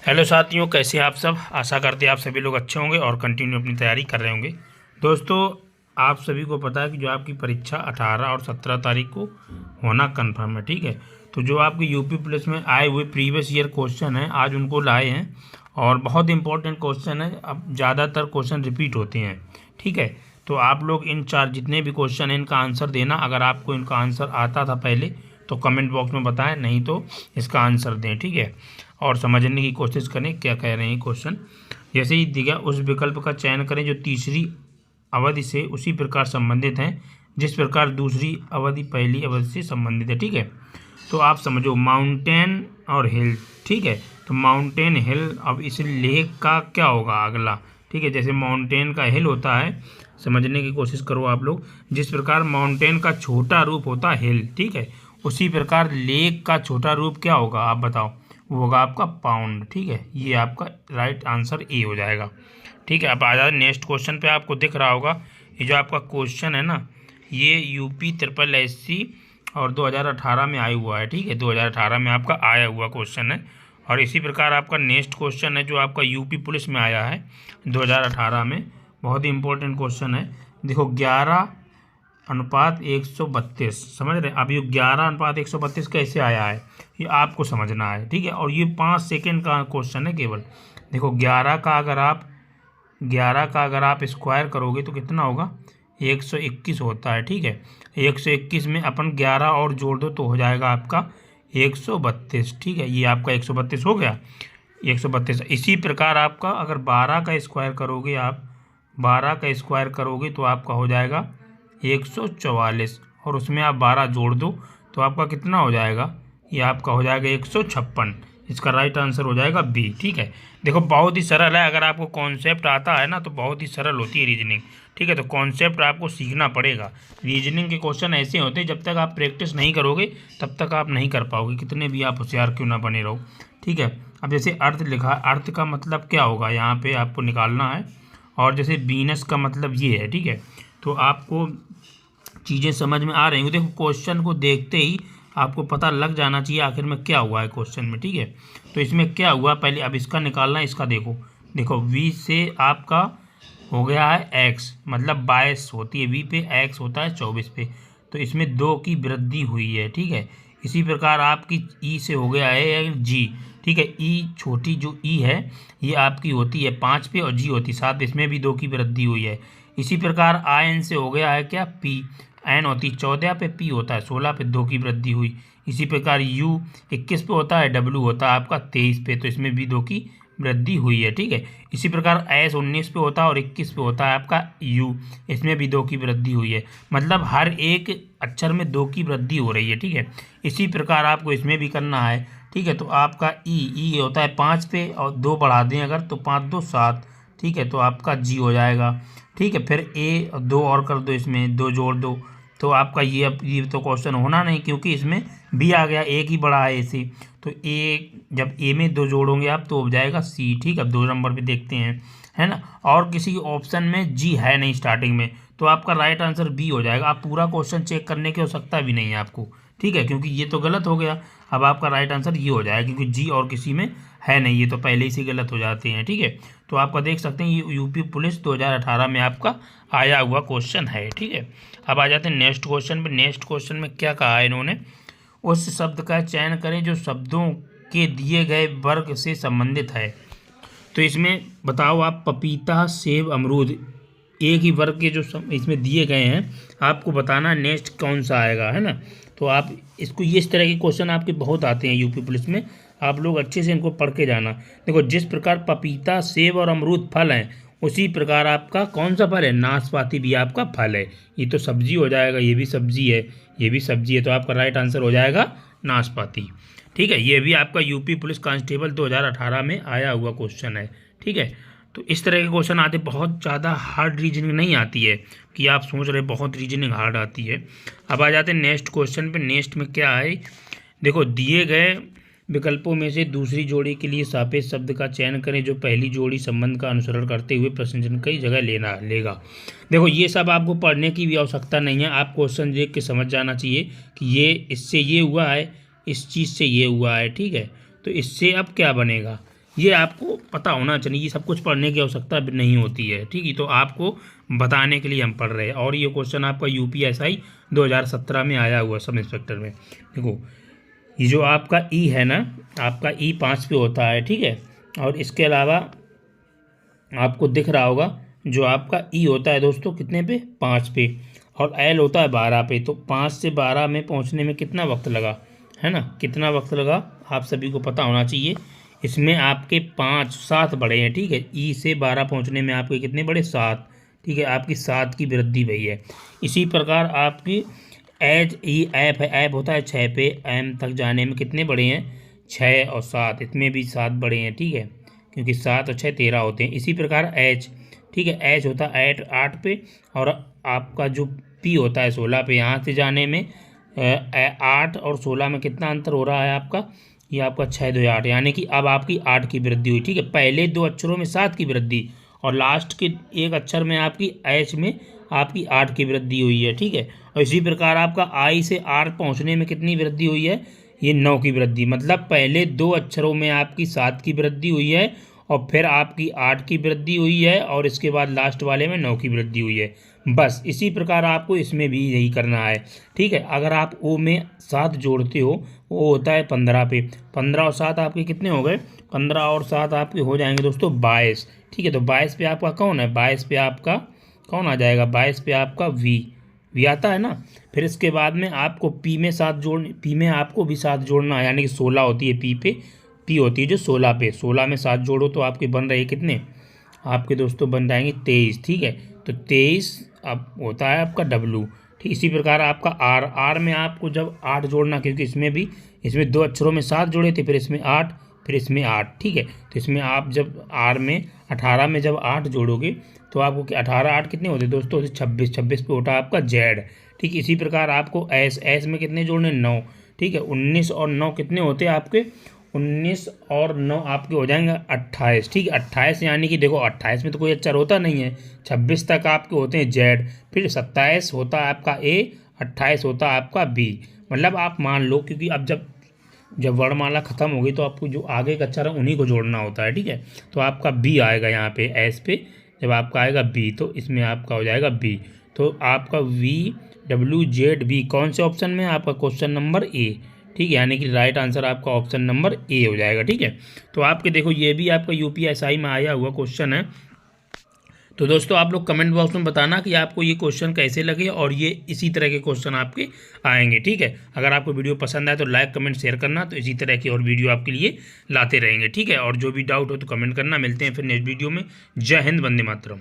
Hello साथियों, कैसे हैं आप सब। आशा करते हैं आप सभी लोग अच्छे होंगे और कंटिन्यू अपनी तैयारी कर रहे होंगे। दोस्तों, आप सभी को पता है कि जो आपकी परीक्षा 18 और 17 तारीख को होना कन्फर्म है, ठीक है। तो जो आपके यूपी पुलिस में आए हुए प्रीवियस ईयर क्वेश्चन हैं, आज उनको लाए हैं और बहुत इंपॉर्टेंट क्वेश्चन है। अब ज़्यादातर क्वेश्चन रिपीट होते हैं, ठीक है। तो आप लोग इन चार जितने भी क्वेश्चन हैं इनका आंसर देना। अगर आपको इनका आंसर आता था पहले तो कमेंट बॉक्स में बताएं, नहीं तो इसका आंसर दें, ठीक है। और समझने की कोशिश करें क्या कह रहे हैं क्वेश्चन। जैसे ही दिया उस विकल्प का चयन करें जो तीसरी अवधि से उसी प्रकार संबंधित हैं जिस प्रकार दूसरी अवधि पहली अवधि से संबंधित है, ठीक है। तो आप समझो माउंटेन और हिल, ठीक है। तो माउंटेन हिल, अब इस लेख का क्या होगा अगला, ठीक है। जैसे माउंटेन का हिल होता है, समझने की कोशिश करो आप लोग। जिस प्रकार माउंटेन का छोटा रूप होता है हिल, ठीक है, उसी प्रकार लेक का छोटा रूप क्या होगा आप बताओ। वो होगा आपका पाउंड, ठीक है। ये आपका राइट आंसर ए हो जाएगा, ठीक है। अब आ जाए नेक्स्ट क्वेश्चन पे। आपको दिख रहा होगा ये जो आपका क्वेश्चन है ना, ये यूपी SSSC और 2018 में आया हुआ है, ठीक है। 2018 में आपका आया हुआ क्वेश्चन है। और इसी प्रकार आपका नेक्स्ट क्वेश्चन है जो आपका यूपी पुलिस में आया है 2018 में। बहुत ही इंपॉर्टेंट क्वेश्चन है। देखो 11:132, समझ रहे। अब ये 11:132 कैसे आया है ये आपको समझना है, ठीक है। और ये 5 सेकेंड का क्वेश्चन है केवल। देखो 11 का अगर आप स्क्वायर करोगे तो कितना होगा, 121 होता है, ठीक है। 121 में अपन 11 और जोड़ दो तो हो जाएगा आपका 132, ठीक है। ये आपका 132 हो गया, 132। इसी प्रकार आपका अगर 12 का स्क्वायर करोगे, आप 12 का स्क्वायर करोगे तो आपका हो जाएगा 144, और उसमें आप 12 जोड़ दो तो आपका कितना हो जाएगा, ये आपका हो जाएगा 156। इसका राइट आंसर हो जाएगा बी, ठीक है। देखो बहुत ही सरल है। अगर आपको कॉन्सेप्ट आता है ना तो बहुत ही सरल होती है रीजनिंग, ठीक है। तो कॉन्सेप्ट आपको सीखना पड़ेगा। रीजनिंग के क्वेश्चन ऐसे होते हैं, जब तक आप प्रैक्टिस नहीं करोगे तब तक आप नहीं कर पाओगे, कितने भी आप होशियार क्यों ना बने रहो, ठीक है। अब जैसे अर्थ लिखा है, अर्थ का मतलब क्या होगा यहाँ पे आपको निकालना है। और जैसे बीनस का मतलब ये है, ठीक है। तो आपको चीज़ें समझ में आ रही हूँ। देखो क्वेश्चन को देखते ही आपको पता लग जाना चाहिए आखिर में क्या हुआ है क्वेश्चन में, ठीक है। तो इसमें क्या हुआ पहले, अब इसका निकालना है। इसका देखो v से आपका हो गया है x, मतलब 22 होती है v पे, x होता है 24 पे। तो इसमें 2 की वृद्धि हुई है, ठीक है। इसी प्रकार आपकी e से हो गया है g, ठीक है। e छोटी जो e है ये आपकी होती है 5 पे और g होती है 7, इसमें भी 2 की वृद्धि हुई है। इसी प्रकार in से हो गया है क्या p, n होती 14 पे, p होता है 16 पे, 2 की वृद्धि हुई। इसी प्रकार u 21 पे होता है, w होता है आपका 23 पे, तो इसमें भी 2 की वृद्धि हुई है, ठीक है। इसी प्रकार s 19 पे होता है और 21 पे होता है आपका u, इसमें भी 2 की वृद्धि हुई है। मतलब हर एक अक्षर में 2 की वृद्धि हो रही है, ठीक है। इसी प्रकार आपको इसमें भी करना है, ठीक है। तो आपका ई होता है 5 पे और 2 बढ़ा दें अगर तो 5 2 7, ठीक है। तो आपका जी हो जाएगा, ठीक है। फिर ए 2 और कर दो, इसमें 2 जोड़ दो तो आपका ये तो क्वेश्चन होना नहीं, क्योंकि इसमें बी आ गया, एक ही बड़ा है ए से। तो ए जब ए में 2 जोड़ोगे आप तो हो जाएगा सी, ठीक है। अब 2 नंबर पे देखते हैं, है ना। और किसी ऑप्शन में जी है नहीं स्टार्टिंग में, तो आपका राइट आंसर बी हो जाएगा। आप पूरा क्वेश्चन चेक करने की आवश्यकता भी नहीं है आपको, ठीक है, क्योंकि ये तो गलत हो गया। अब आपका राइट आंसर ये हो जाएगा, क्योंकि जी और किसी में है नहीं, ये तो पहले ही से गलत हो जाते हैं, ठीक है। तो आपका देख सकते हैं ये यूपी पुलिस 2018 में आपका आया हुआ क्वेश्चन है, ठीक है। अब आ जाते हैं नेक्स्ट क्वेश्चन पे। नेक्स्ट क्वेश्चन में क्या कहा है इन्होंने, उस शब्द का चयन करें जो शब्दों के दिए गए वर्ग से संबंधित है। तो इसमें बताओ आप, पपीता सेब अमरूद एक ही वर्ग के जो इसमें दिए गए हैं, आपको बताना नेक्स्ट कौन सा आएगा, है ना। तो आप इसको इस तरह के क्वेश्चन आपके बहुत आते हैं यूपी पुलिस में, आप लोग अच्छे से इनको पढ़ के जाना। देखो जिस प्रकार पपीता सेब और अमरूद फल हैं, उसी प्रकार आपका कौन सा फल है, नाशपाती भी आपका फल है। ये तो सब्जी हो जाएगा, ये भी सब्जी है, ये भी सब्जी है, तो आपका राइट आंसर हो जाएगा नाशपाती, ठीक है। ये भी आपका यूपी पुलिस कांस्टेबल 2018 में आया हुआ क्वेश्चन है, ठीक है। तो इस तरह के क्वेश्चन आते, बहुत ज़्यादा हार्ड रीजनिंग नहीं आती है कि आप सोच रहे बहुत रीजनिंग हार्ड आती है। अब आ जाते हैं नेक्स्ट क्वेश्चन पे। नेक्स्ट में क्या है, देखो दिए गए विकल्पों में से दूसरी जोड़ी के लिए सापेक्ष शब्द का चयन करें जो पहली जोड़ी संबंध का अनुसरण करते हुए प्रश्नचिन्ह की जगह लेगा। देखो ये सब आपको पढ़ने की भी आवश्यकता नहीं है, आप क्वेश्चन देख के समझ जाना चाहिए कि ये इससे ये हुआ है, इस चीज़ से ये हुआ है, ठीक है। तो इससे अब क्या बनेगा, ये आपको पता होना चाहिए, ये सब कुछ पढ़ने की आवश्यकता नहीं होती है, ठीक है। तो आपको बताने के लिए हम पढ़ रहे हैं। और ये क्वेश्चन आपका यूपीएसआई 2017 में आया हुआ सब इंस्पेक्टर में। देखो ये जो आपका ई है ना, आपका ई 5 पे होता है, ठीक है। और इसके अलावा आपको दिख रहा होगा जो आपका ई होता है दोस्तों कितने पे, 5 पे, और एल होता है 12 पे। तो 5 से 12 में पहुंचने में कितना वक्त लगा, है ना, कितना वक्त लगा आप सभी को पता होना चाहिए। इसमें आपके 7 बढ़े हैं, ठीक है। ई से 12 पहुंचने में आपके कितने बढ़े, 7, ठीक है। आपकी 7 की वृद्धि भई है। इसी प्रकार आपकी एच ई ऐप है, ऐप होता है 6 पे, एम तक जाने में कितने बढ़े हैं, 6 और 7, इसमें भी 7 बढ़े हैं, ठीक है, क्योंकि 7 और 6 13 होते हैं। इसी प्रकार एच, ठीक है, एच होता है 8 पे, और आपका जो पी होता है 16 पे। यहाँ से जाने में 8 और 16 में कितना अंतर हो रहा है आपका, ये आपका 6 2 8, यानी कि अब आपकी 8 की वृद्धि हुई, ठीक है। पहले 2 अक्षरों में 7 की वृद्धि, और लास्ट के एक अक्षर में आपकी एच में आपकी 8 की वृद्धि हुई है, ठीक है। और इसी प्रकार आपका आई से आर पहुँचने में कितनी वृद्धि हुई है, ये 9 की वृद्धि। मतलब पहले 2 अक्षरों में आपकी 7 की वृद्धि हुई है, और फिर आपकी 8 की वृद्धि हुई है, और इसके बाद लास्ट वाले में 9 की वृद्धि हुई है। बस इसी प्रकार आपको इसमें भी यही करना है, ठीक है। अगर आप ओ में 7 जोड़ते हो, वो होता है 15 पे, 15 और 7 आपके कितने हो गए, 15 और 7 आपके हो जाएंगे दोस्तों 22, ठीक है। तो 22 पे आपका कौन है, 22 पे आपका कौन आ जाएगा, 22 पे आपका वी आता है ना। फिर इसके बाद में आपको पी में 7 पी में आपको भी 7 जोड़ना है, यानी कि 16 होती है पी पे, पी होती है जो 16 पे, 16 में 7 जोड़ो तो आपके बन रहे कितने, आपके दोस्तों बन जाएंगे 23, ठीक है। तो 23 अब होता है आपका डब्लू, ठीक। इसी प्रकार आपका आर में आपको जब 8 जोड़ना, क्योंकि इसमें 2 अक्षरों में 7 जोड़े थे, फिर इसमें 8, फिर इसमें 8, ठीक है। तो इसमें आप जब आर में 18 में जब 8 जोड़ोगे तो आपको 18 8 कितने होते दोस्तों, 26, 26 पे होता है आपका जेड, ठीक। इसी प्रकार आपको एस में कितने जोड़ने, 9, ठीक है। 19 और 9 कितने होते हैं आपके, 19 और 9 आपके हो जाएंगे 28, ठीक है। 28 यानी कि देखो 28 में तो कोई अक्षर होता नहीं है, 26 तक आपके होते हैं जेड, फिर 27 होता है आपका ए, 28 होता है आपका बी। मतलब आप मान लो, क्योंकि अब जब वर्णमाला खत्म होगी तो आपको जो आगे का अक्षर है उन्हीं को जोड़ना होता है, ठीक है। तो आपका बी आएगा यहाँ पे एस पे, जब आपका आएगा बी तो इसमें आपका हो जाएगा बी। तो आपका VWZB कौन से ऑप्शन में है, आपका क्वेश्चन नंबर ए, ठीक है। यानी कि राइट आंसर आपका ऑप्शन नंबर ए हो जाएगा, ठीक है। तो आपके देखो ये भी आपका यूपीएसआई में आया हुआ क्वेश्चन है। तो दोस्तों आप लोग कमेंट बॉक्स में बताना कि आपको ये क्वेश्चन कैसे लगे, और ये इसी तरह के क्वेश्चन आपके आएंगे, ठीक है। अगर आपको वीडियो पसंद आए तो लाइक कमेंट शेयर करना, तो इसी तरह की और वीडियो आपके लिए लाते रहेंगे, ठीक है। और जो भी डाउट हो तो कमेंट करना। मिलते हैं फिर नेक्स्ट वीडियो में। जय हिंद, वंदे मातरम।